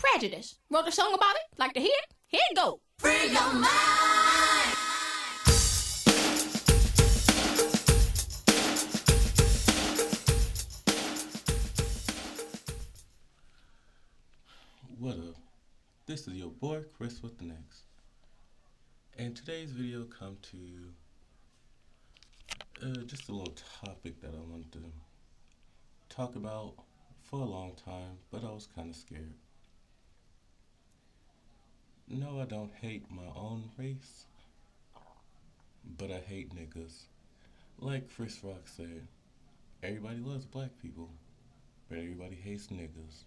Prejudice. Wrote a song about it. Like to hear it? Here it go. Free your mind. What up? This is your boy XhriswithanX, and today's video come to just a little topic that I wanted to talk about for a long time, but I was kind of scared. No, I don't hate my own race, but I hate niggas. Like Chris Rock said, everybody loves black people, but everybody hates niggas.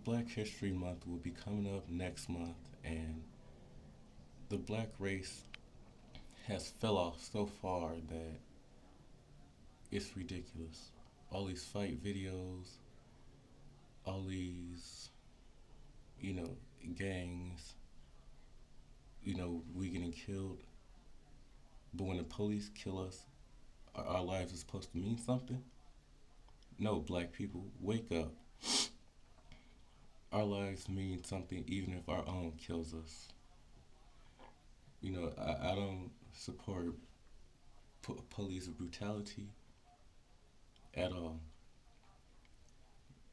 Black History Month will be coming up next month, and the black race has fell off so far that it's ridiculous. All these fight videos, all these, gangs, we getting killed. But when the police kill us, our lives are supposed to mean something? No, black people, wake up. Our lives mean something even if our own kills us. I don't support police brutality at all.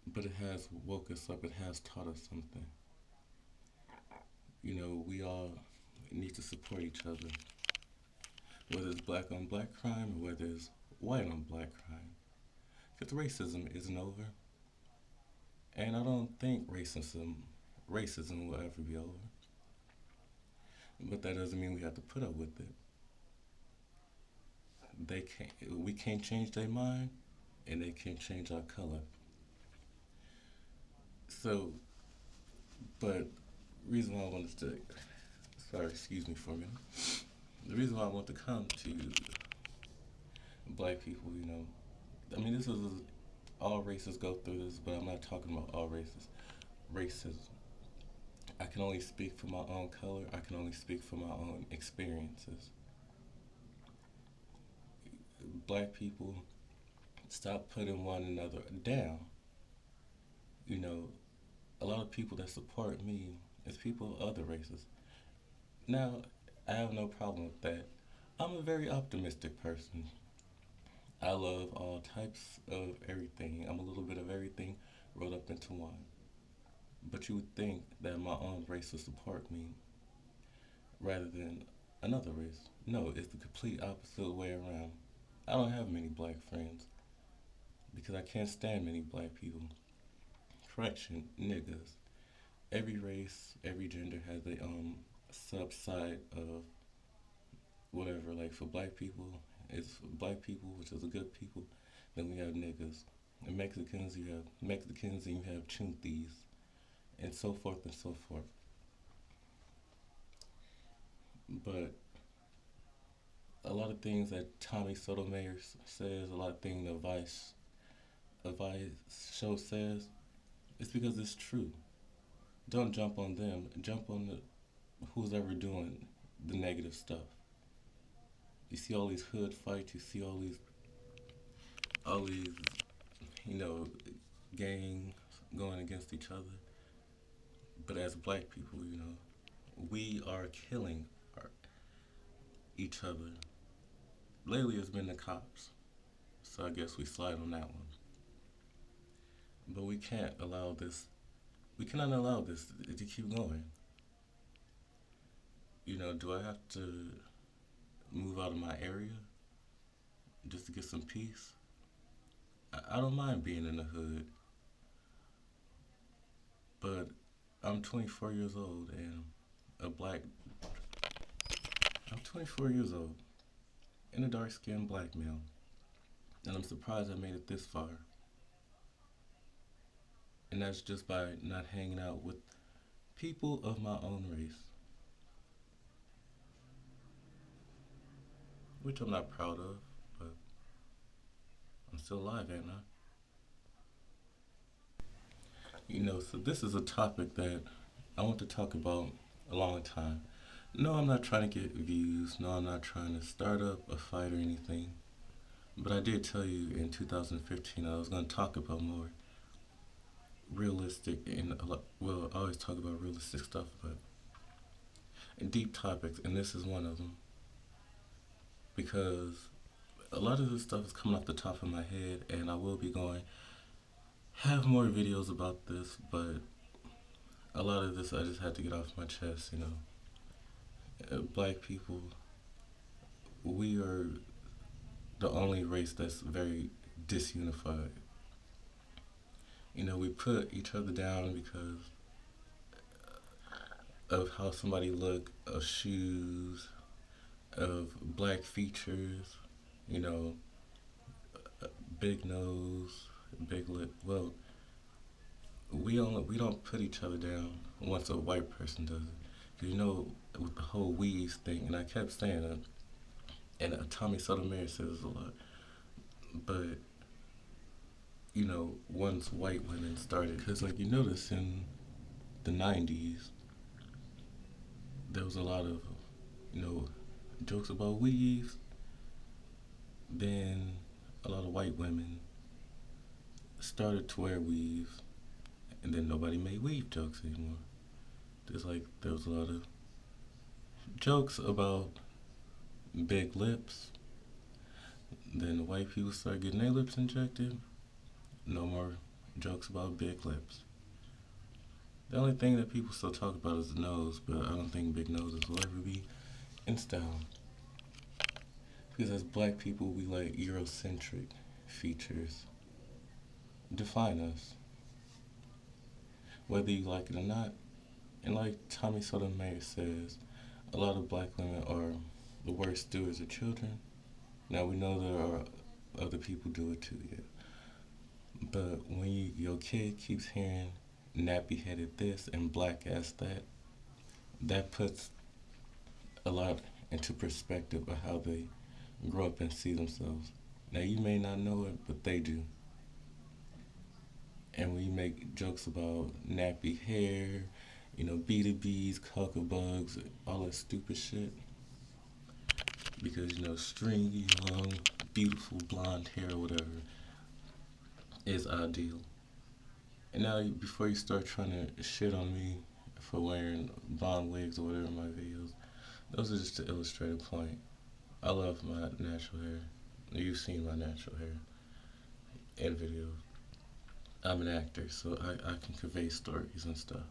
But it has woke us up, it has taught us something. We all need to support each other. Whether it's black on black crime or whether it's white on black crime. Because racism isn't over. And I don't think racism will ever be over. But that doesn't mean we have to put up with it. We can't change their mind, and they can't change our color. So, but reason why I wanted to, excuse me for a minute. The reason why I want to come to black people, this is all races go through this, but I'm not talking about all races. Racism. I can only speak for my own color. I can only speak for my own experiences. Black people, stop putting one another down. A lot of people that support me is people of other races. Now, I have no problem with that. I'm a very optimistic person. I love all types of everything. I'm a little bit of everything rolled up into one. But you would think that my own race would support me rather than another race. No, it's the complete opposite way around. I don't have many black friends because I can't stand many black people. Correction, niggas. Every race, every gender has their own subside of whatever. Like for black people, it's black people, which is the good people. Then we have niggas. And Mexicans, you have Mexicans, and you have chuntis, and so forth and so forth. But a lot of things that Tommy Sotomayor says, a lot of things the Vice show says, it's because it's true. Don't jump on them. Jump on who's ever doing the negative stuff. You see all these hood fights. You see all these, gangs going against each other. But as black people, we are killing each other. Lately, it's been the cops. So I guess we slide on that one. But we can't allow this. We cannot allow this to keep going. Do I have to move out of my area just to get some peace? I don't mind being in the hood. But I'm 24 years old and I'm 24 years old and a dark-skinned black male. And I'm surprised I made it this far. And that's just by not hanging out with people of my own race. Which I'm not proud of, but I'm still alive, ain't I? So this is a topic that I want to talk about a long time. No, I'm not trying to get views. No, I'm not trying to start up a fight or anything. But I did tell you in 2015 I was going to talk about more realistic realistic and I always talk about realistic stuff, but deep topics, and this is one of them because a lot of this stuff is coming off the top of my head, and I will be going have more videos about this, but a lot of this I just had to get off my chest. Black people, we are the only race that's very disunified. We put each other down because of how somebody look, of shoes, of black features, you know, big nose, big lip. Well, we don't put each other down once a white person does it. 'Cause with the whole weave thing, and I kept saying that, and Tommy Sotomayor says a lot, but once white women started, because like you notice in the 90s, there was a lot of, jokes about weaves. Then a lot of white women started to wear weaves, and then nobody made weave jokes anymore. There was a lot of jokes about big lips. Then the white people started getting their lips injected. No more jokes about big lips. The only thing that people still talk about is the nose, but I don't think big noses will ever be in style. Because as black people, we like Eurocentric features define us, whether you like it or not. And like Tommy Sotomayor says, a lot of black women are the worst stewards of children. Now we know there are other people do it too, yeah. But when your kid keeps hearing nappy headed this and black ass that, that puts a lot into perspective of how they grow up and see themselves. Now you may not know it, but they do. And we make jokes about nappy hair, B2Bs, cocoa bugs, all that stupid shit. Because, stringy, long, beautiful blonde hair or whatever is ideal. And now, before you start trying to shit on me for wearing blonde wigs or whatever in my videos, those are just to illustrate a point. I love my natural hair. You've seen my natural hair in videos. I'm an actor, so I can convey stories and stuff.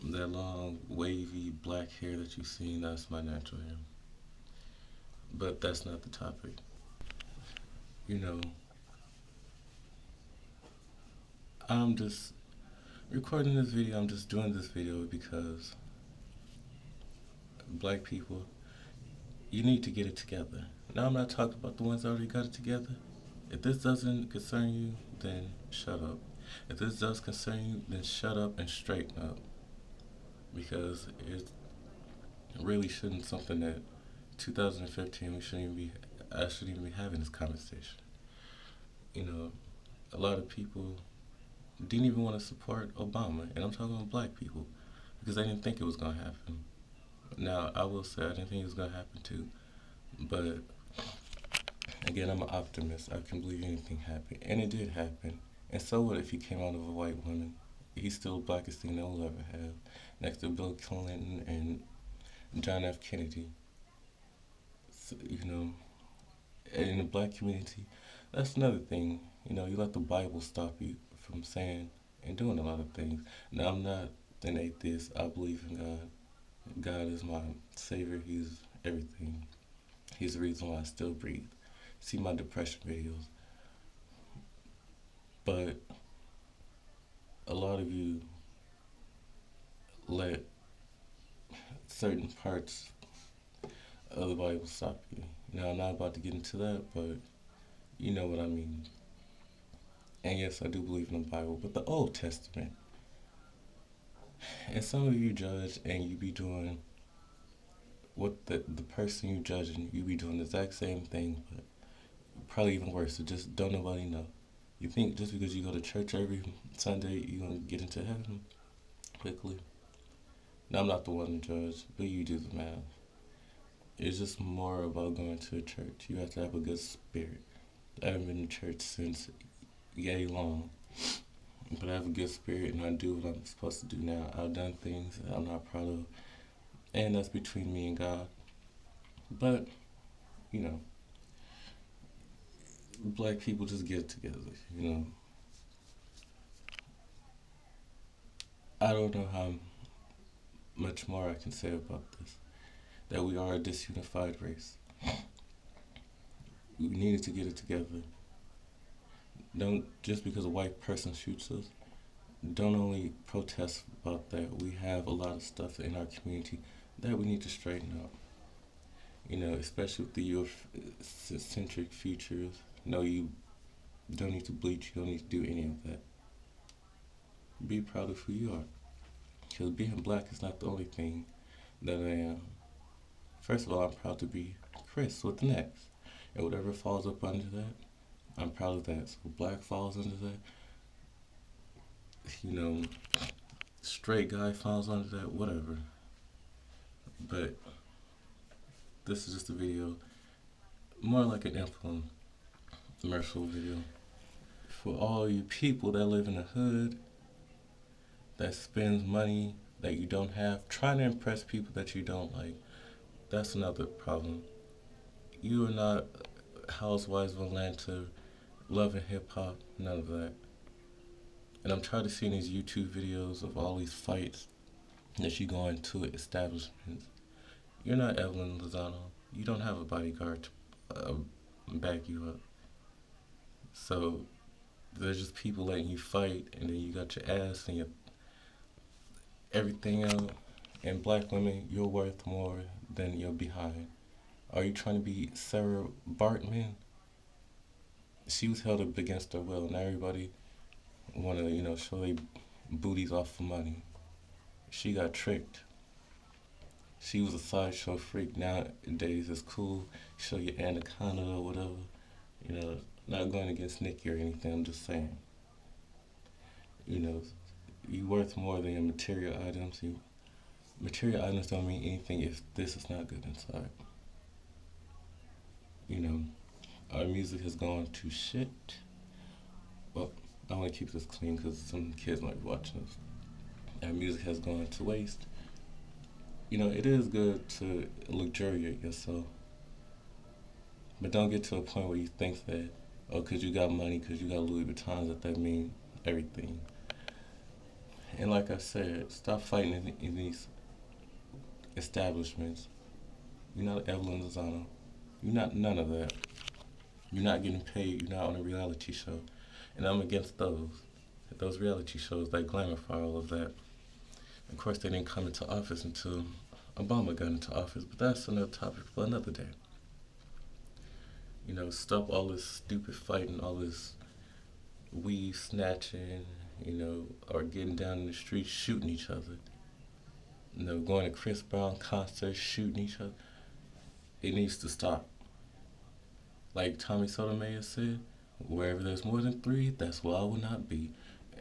That long, wavy, black hair that you've seen, that's my natural hair. But that's not the topic. I'm just recording this video. I'm just doing this video because black people, you need to get it together. Now I'm not talking about the ones that already got it together. If this doesn't concern you, then shut up. If this does concern you, then shut up and straighten up. Because it really shouldn't something that 2015 I shouldn't even be having this conversation. A lot of people didn't even want to support Obama, and I'm talking about black people, because they didn't think it was going to happen. Now, I will say I didn't think it was going to happen too, but again, I'm an optimist. I can believe anything happened, and it did happen. And so what if he came out of a white woman? He's still the blackest thing they'll ever have, next to Bill Clinton and John F. Kennedy. So, in the black community, that's another thing. You let the Bible stop you from saying and doing a lot of things. Now, I'm not an atheist. I believe in God. God is my savior. He's everything. He's the reason why I still breathe. See my depression videos. But a lot of you let certain parts of the Bible stop you. Now, I'm not about to get into that, but you know what I mean. And yes, I do believe in the Bible, but the Old Testament. And some of you judge and you be doing what the person you judging, you be doing the exact same thing, but probably even worse. So just don't nobody know. You think just because you go to church every Sunday, you're going to get into heaven quickly? Now, I'm not the one to judge, but you do the math. It's just more about going to a church. You have to have a good spirit. I haven't been to church since yay long. but I have a good spirit and I do what I'm supposed to do now. I've done things that I'm not proud of, and that's between me and God. But, you know, black people just get together, you know. I don't know how much more I can say about this. That we are a disunified race. We needed to get it together. Don't, just because a white person shoots us, don't only protest about that. We have a lot of stuff in our community that we need to straighten up. You know, especially with the Eurocentric futures. No, you don't need to bleach. You don't need to do any of that. Be proud of who you are. Because being black is not the only thing that I am. First of all, I'm proud to be Chris with an X. And whatever falls up under that, I'm proud of that. So black falls under that. You know, straight guy falls under that, whatever. But this is just a video, more like an infomercial video. For all you people that live in the hood, that spends money that you don't have, trying to impress people that you don't like, that's another problem. You are not housewives of Atlanta, loving hip hop, none of that. And I'm tired of seeing these YouTube videos of all these fights that you go into establishments. You're not Evelyn Lozano. You don't have a bodyguard to back you up. So there's just people letting you fight, and then you got your ass and your everything else. And black women, you're worth more than your behind. Are you trying to be Sarah Bartman? She was held up against her will, and everybody want to, show their booties off for money. She got tricked. She was a sideshow freak. Nowadays, it's cool. Show your anaconda or whatever. Not going against Nikki or anything. I'm just saying. You worth more than your material items. Material items don't mean anything if this is not good inside. Our music has gone to shit. Well, I want to keep this clean because some kids might be watching this. Our music has gone to waste. It is good to luxuriate yourself. But don't get to a point where you think that, because you got money, because you got Louis Vuittons, that means everything. And like I said, stop fighting in these establishments. You're not Evelyn Lozano. You're not none of that. You're not getting paid. You're not on a reality show. And I'm against those reality shows that glamify all of that. Of course, they didn't come into office until Obama got into office, but that's another topic for another day. Stop all this stupid fighting, all this weed snatching, or getting down in the streets shooting each other. Going to Chris Brown concerts, shooting each other. It needs to stop. Like Tommy Sotomayor said, wherever there's more than three, that's where I will not be.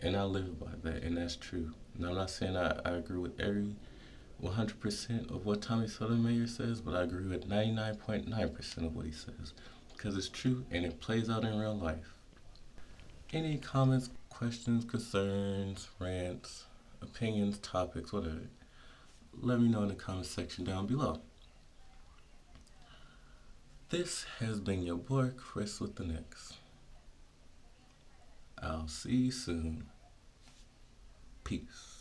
And I live by that, and that's true. And I'm not saying I agree with every 100% of what Tommy Sotomayor says, but I agree with 99.9% of what he says. Because it's true, and it plays out in real life. Any comments, questions, concerns, rants, opinions, topics, whatever, let me know in the comment section down below. This has been your boy, Chris with an X. I'll see you soon. Peace.